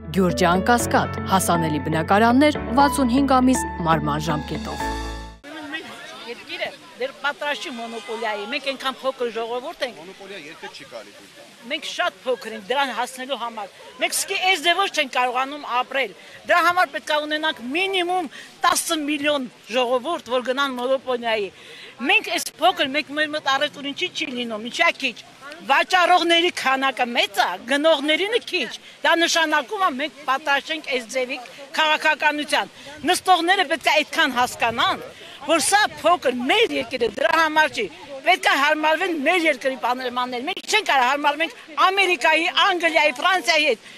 Գյուրջան Կասկադ, հասանելի բնակարաններ 65 ամիս մարման ժամկետով։ Դեր պատրաստի մոնոպոլիայի, մենք այնքան փոքր ժողովուրդ ենք։ Մոնոպոլիա երբեք չի կարելի։ Մենք շատ փոքր ենք դրան հասնելու համար։ Մենք սկի այս ձևով չենք կարողանում ապրել։ Դրա համար պետք է ունենանք մինիմում 10 միլիոն ժողովուրդ, որ գնան մոնոպոլիայի։ Մենք այս փոքր, մենք մեր մոտ առևտուրին չի լինում, ինչա քիչ։ Վաճառողների քանակը մեծ է, գնողներինը քիչ։ Դա նշանակում է մենք պատրաստ ենք այս ձևի քաղաքականության։ Նստողները պետք է այդքան հասկանան, որ սա փոքր մեր երկիրը դրա համար չի։ Պետք է հարմարվեն մեր երկրի պայմաններ։ Մենք չենք կարող հարմարվենք Ամերիկայի, Անգլիայի, Ֆրանսիայի հետ։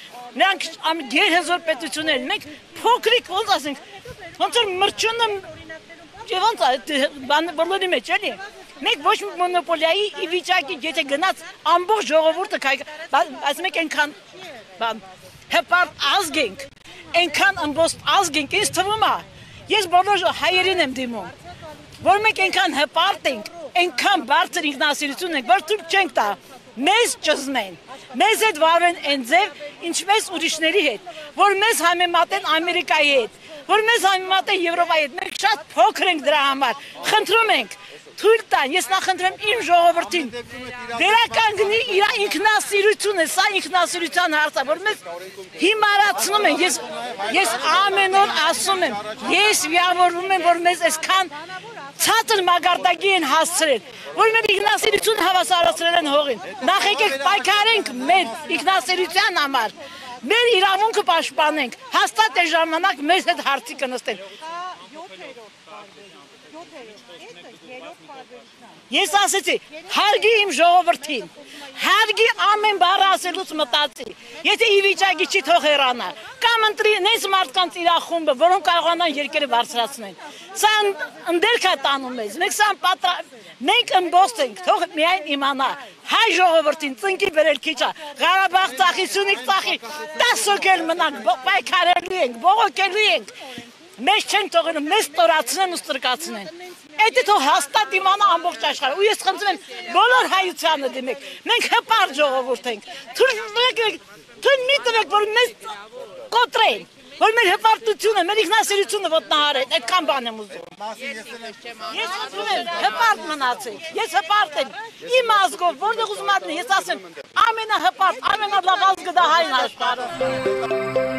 Նրանք գերհզոր պետություններ են։ Մենք փոքրիկ ոնց ասենք, ոնց որ մրջյունը եւ ոնց բոլորի մեջ էլի։ Մենք ոչ մոնոպոլիայի ի վիճակի, եթե գնաց ամբողջ ժողովուրդը ասում եք այնքան հպարտ ազգ ենք, այնքան ըմբոստ ազգ ենք, ինձ թվում է, ես բոլոր հայերին եմ դիմում, որ մենք այնքան հպարտ ենք, այնքան բարձր ինքնասիրություն ենք, որ թույլ չենք տա մեզ ճզմեն, մեզ հետ վարվեն այն ձև, ինչպես ուրիշների հետ, որ մեզ համեմատեն Ամերիկայի հետ, որ մեզ համեմատեն Եվրոպայի հետ, մենք շատ փոքր ենք դրա համար, խնդրում ենք, թույլ տան, ես նախընտրեմ իմ ժողովրդին, վերականգնի իր ինքնասիրությունը, սա ինքնասիրության հարց է, որ մեզ հիմարացնում են, ես ամեն օր ասում եմ, ես վիավորվում եմ, որ մեզ այսքան ցածր մագարտակի են հասցրել, որ մեր ինքնասիրությունը հավասարացրել են հողին, նախ եկեք պայքարենք մեր ինքնասիրության համար, մեր իրավունքը պաշտպանենք, հաստատ այս ժամանակ մեզ հետ հարցի կնստեն։ Ես ասեցի, հարգի իմ ժողովրդին, հարգի ամեն բառ ասելուց մտածի, եթե ի վիճակի չի թող հեռանա, կամ ընտրի նենց մարդկանց իրախումբը, որոնք կարողանան երկրը բարձրացնեն։ Սա ընդերք է տանում մեզ, մենք ըմբոստ ենք, թող միայն իմանա, հայ ժողովրդին ծնկի բերել քիչ է, Ղարաբաղ ծախի, Սյունիք ծախի, 10 հոգել մնանք, պայքարելու ենք, բողոքելու ենք, մեզ չեն թողնում, մեզ ստորացնեն ու ստրկացնեն։ Էդի թող հաստատ իմանա ամբողջ աշխարհը, ու ես խնդրում եմ բոլոր հայությանը դիմեք, մենք հպարտ ժողովուրդ ենք, թույլ մի տվեք, որ մեզ կոտրեն, որ մեր հպարտությունը, մեր ինքնասիրությունը ոտնահարեն, այդքան բան եմ ուզում։ Ես ուզում եմ հպարտ մնացեք, ես հպարտ եմ, իմ ազգով, որտեղ ուզում ատնի, ես ասեմ, ամենահպարտ, ամենալավ ազգը դա հայն աշխարհում։